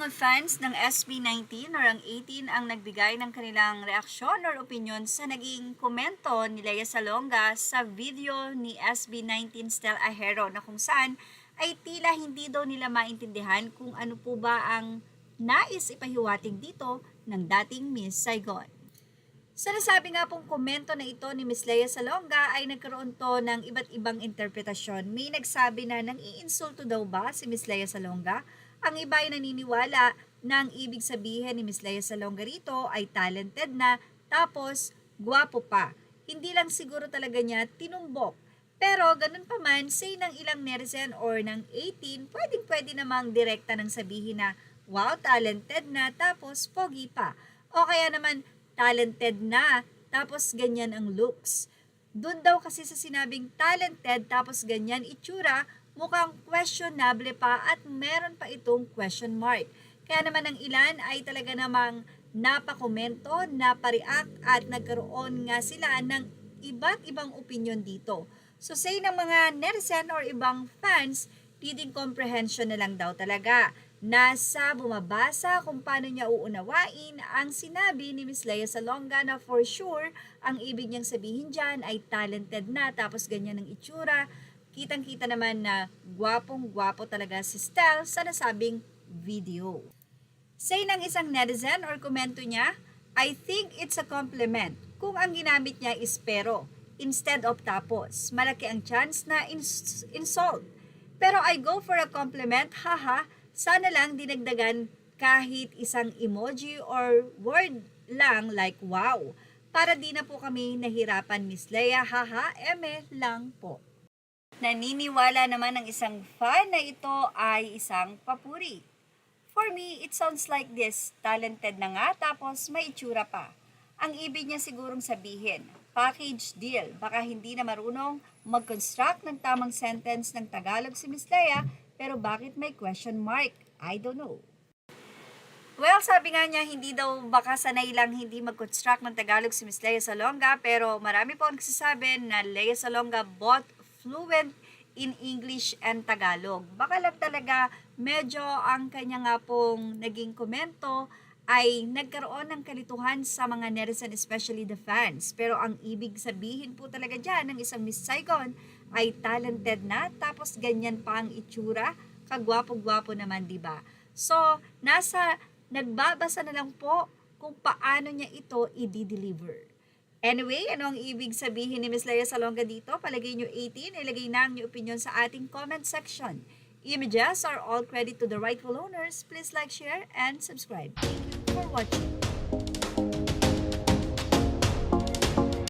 mga fans ng SB19 or ang 18 ang nagbigay ng kanilang reaksyon or opinion sa naging komento ni Lea Salonga sa video ni SB19 Stel Ahero na kung saan ay tila hindi daw nila maintindihan kung ano po ba ang nais ipahiwatig dito ng dating Miss Saigon. Sa nasabi nga pong komento na ito ni Miss Lea Salonga ay nagkaroon to ng iba't ibang interpretasyon. May nagsabi na nang-iinsulto daw ba si Miss Lea Salonga? Ang iba ay naniniwala na ang ibig sabihin ni Miss Lea Salonga rito ay talented na tapos gwapo pa. Hindi lang siguro talaga niya tinumbok. Pero ganun pa man, say ng ilang netizen or ng 18, pwede namang direkta nang sabihin na wow, talented na tapos pogi pa. O kaya naman talented na tapos ganyan ang looks. Doon daw kasi sa sinabing talented tapos ganyan itsura, mukhang questionable pa at meron pa itong question mark. Kaya naman ang ilan ay talaga namang napakomento, napareact at nagkaroon nga sila ng iba't ibang opinion dito. So say ng mga netizen or ibang fans, reading comprehension na lang daw talaga. Nasa bumabasa kung paano niya uunawain ang sinabi ni Miss Lea Salonga na for sure ang ibig niyang sabihin dyan ay talented na tapos ganyan ang itsura. Kitang-kita naman na gwapong-gwapo talaga si Stel sa nasabing video. Say ng isang netizen or komento niya, I think it's a compliment kung ang ginamit niya is pero instead of tapos. Malaki ang chance na insult. Pero I go for a compliment, haha, sana lang dinagdagan kahit isang emoji or word lang like wow. Para di na po kami nahirapan Miss Lea, haha, eme lang po. Naniniwala naman ng isang fan na ito ay isang papuri. For me, it sounds like this, talented na nga tapos may itsura pa. Ang ibig niya sigurong sabihin, package deal, baka hindi na marunong mag-construct ng tamang sentence ng Tagalog si Miss Lea, pero bakit may question mark? I don't know. Well, sabi nga niya, hindi daw baka sanay lang hindi mag-construct ng Tagalog si Miss Lea Salonga, pero marami po ang nagsasabi na Lea Salonga bought fluent in English and Tagalog. Baka lang talaga medyo ang kanya nga pong naging komento ay nagkaroon ng kalituhan sa mga netizen, especially the fans. Pero ang ibig sabihin po talaga dyan ng isang Miss Saigon ay talented na, tapos ganyan pa ang itsura, kagwapo-gwapo naman, di ba? So, nagbabasa na lang po kung paano niya ito i-deliver. Anyway, ano ang ibig sabihin ni Miss Lea Salonga dito? Palagay nyo 18, ilagay na ang inyong opinion sa ating comment section. Images are all credit to the rightful owners. Please like, share, and subscribe. Thank you for watching.